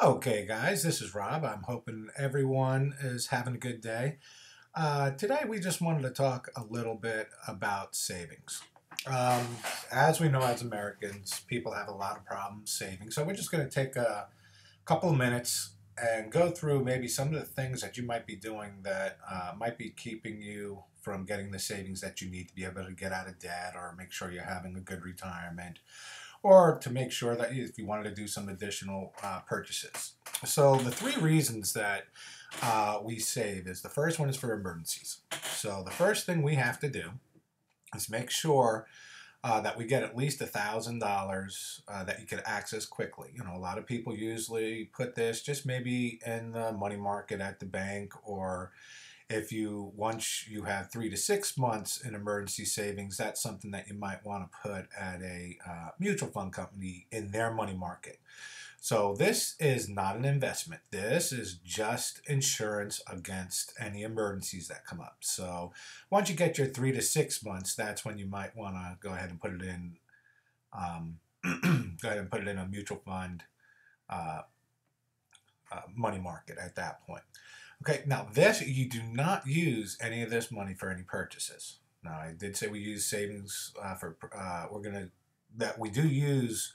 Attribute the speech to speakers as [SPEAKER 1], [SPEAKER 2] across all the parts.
[SPEAKER 1] Okay, guys, this is Rob. I'm hoping everyone is having a good day. Today, we just wanted to talk a little bit about savings. Um, as we know, as Americans, people have a lot of problems saving. So, we're just going to take a couple of minutes and go through maybe some of the things that you might be doing that might be keeping you from getting the savings that you need to be able to get out of debt or make sure you're having a good retirement or to make sure that if you wanted to do some additional purchases. So the three reasons that we save is the first one is for emergencies. So the first thing we have to do is make sure that we get at least $1,000 that you can access quickly. You know, a lot of people usually put this just maybe in the money market at the bank, or if you once you have 3 to 6 months in emergency savings, that's something that you might want to put at a mutual fund company in their money market. So this is not an investment. This is just insurance against any emergencies that come up. So once you get your 3 to 6 months, that's when you might want to go ahead and put it in. Go ahead and put it in a mutual fund uh, money market at that point. Okay, now this, you do not use any of this money for any purchases. Now I did say we use savings we're gonna that we do use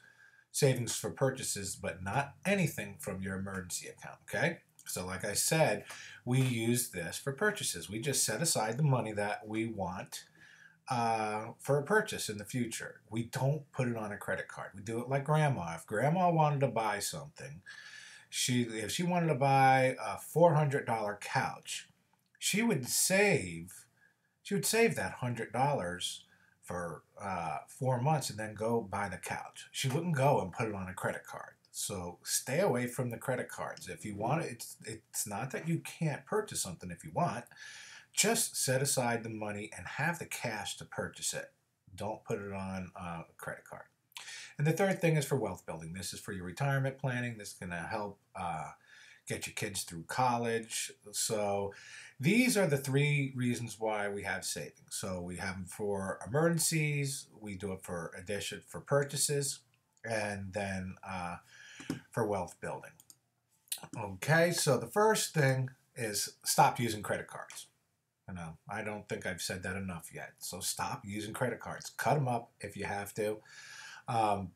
[SPEAKER 1] savings for purchases, but not anything from your emergency account. Okay, so like I said, we use this for purchases. We just set aside the money that we want for a purchase in the future. We don't put it on a credit card. We do it like grandma. If grandma wanted to buy something, if she wanted to buy a $400 couch, she would save that $100 for 4 months and then go buy the couch. She wouldn't go and put it on a credit card. So stay away from the credit cards. If you want it, it's not that you can't purchase something if you want. Just set aside the money and have the cash to purchase it. Don't put it on a credit card. And the third thing is for wealth building. This is for your retirement planning. This is going to help get your kids through college. So these are the three reasons why we have savings. So we have them for emergencies, we do it for addition for purchases, and then for wealth building. Okay, so the first thing is stop using credit cards. You know, I don't think I've said that enough yet. So stop using credit cards. Cut them up if you have to.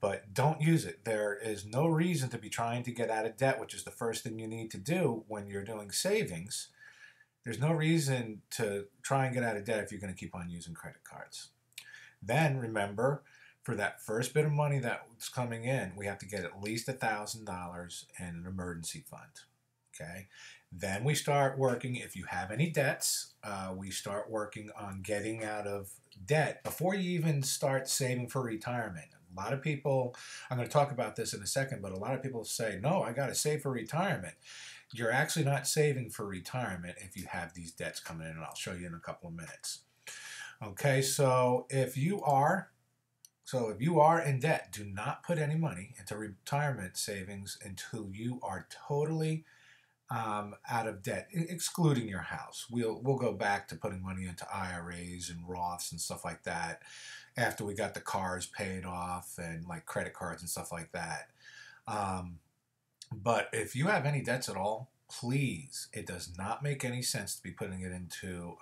[SPEAKER 1] But don't use it. There is no reason to be trying to get out of debt, which is the first thing you need to do when you're doing savings. There's no reason to try and get out of debt if you're going to keep on using credit cards. Then remember, for that first bit of money that's coming in, we have to get at least $1,000 in an emergency fund. Okay. Then we start working. If you have any debts, we start working on getting out of debt before you even start saving for retirement. A lot of people, I'm going to talk about this in a second, but a lot of people say, no, I got to save for retirement. You're actually not saving for retirement if you have these debts coming in, and I'll show you in a couple of minutes. Okay, if you are in debt, do not put any money into retirement savings until you are totally out of debt, excluding your house. We'll go back to putting money into IRAs and Roths and stuff like that after we got the cars paid off and like credit cards and stuff like that. Um, but if you have any debts at all, please, it does not make any sense to be putting it into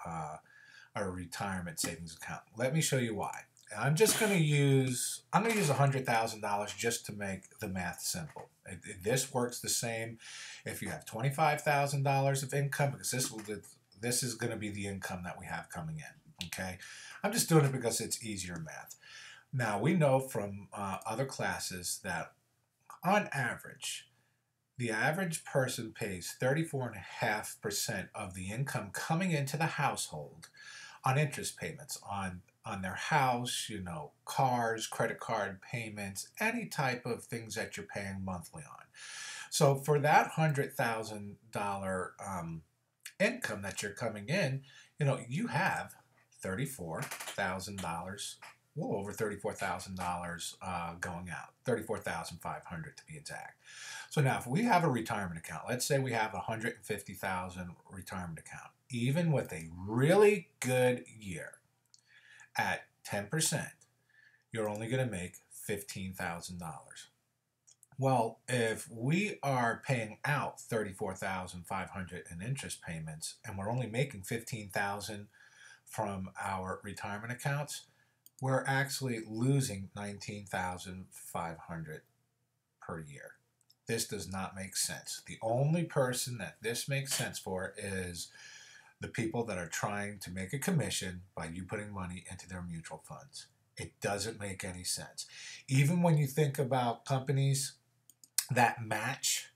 [SPEAKER 1] a retirement savings account. Let me show you why. I'm going to use $100,000 just to make the math simple. This works the same if you have $25,000 of income, because this is going to be the income that we have coming in. Okay, I'm just doing it because it's easier math. Now we know from other classes that on average, the average person pays 34.5% of the income coming into the household on interest payments on their house, you know, cars, credit card payments, any type of things that you're paying monthly on. So for that $100,000 income that you're coming in, you know, you have $34,000, well over $34,000 going out, 34,500 to be exact. So now, if we have a retirement account, let's say we have a 150,000 retirement account, even with a really good year at 10%, you're only going to make $15,000. Well, if we are paying out 34,500 in interest payments and we're only making 15,000 from our retirement accounts, we're actually losing 19,500 per year. This does not make sense. The only person that this makes sense for is the people that are trying to make a commission by you putting money into their mutual funds. It doesn't make any sense. Even when you think about companies that match,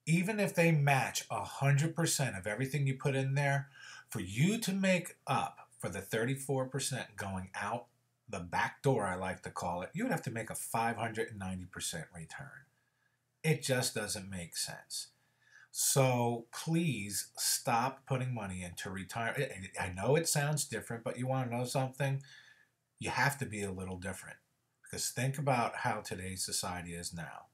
[SPEAKER 1] even if they match 100% of everything you put in there, for you to make up for the 34% going out the back door, I like to call it, you would have to make a 590% return. It just doesn't make sense. So please stop putting money into retirement. I know it sounds different, but you want to know something? You have to be a little different, because think about how today's society is now.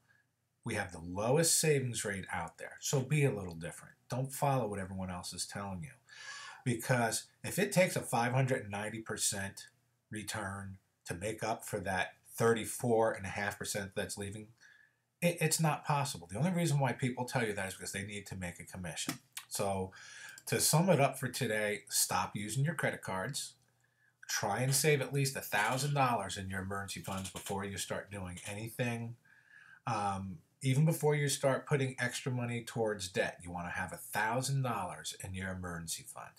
[SPEAKER 1] We have the lowest savings rate out there. So be a little different. Don't follow what everyone else is telling you. Because if it takes a 590% return to make up for that 34.5% that's leaving, it's not possible. The only reason why people tell you that is because they need to make a commission. So to sum it up for today, stop using your credit cards. Try and save at least $1,000 in your emergency funds before you start doing anything. Even before you start putting extra money towards debt, you want to have $1,000 in your emergency fund.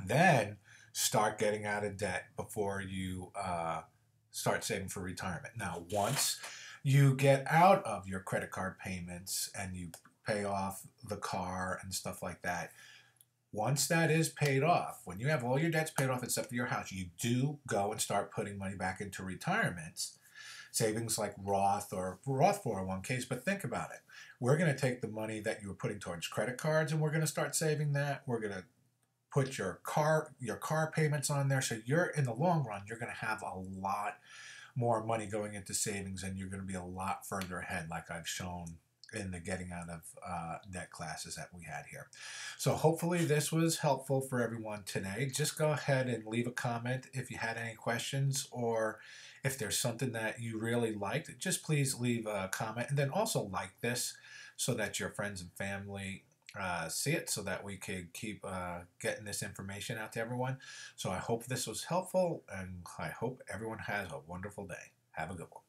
[SPEAKER 1] Then start getting out of debt before you start saving for retirement. Now, once you get out of your credit card payments and you pay off the car and stuff like that, once that is paid off, when you have all your debts paid off except for your house, you do go and start putting money back into retirements, savings like Roth or Roth 401ks. But think about it. We're going to take the money that you were putting towards credit cards and we're going to start saving that. We're going to put your car payments on there. So you're, in the long run, you're going to have a lot more money going into savings and you're going to be a lot further ahead, like I've shown in the getting out of debt classes that we had here. So hopefully this was helpful for everyone today. Just go ahead and leave a comment if you had any questions, or if there's something that you really liked, just please leave a comment, and then also like this so that your friends and family see it, so that we could keep getting this information out to everyone. So I hope this was helpful, and I hope everyone has a wonderful day. Have a good one.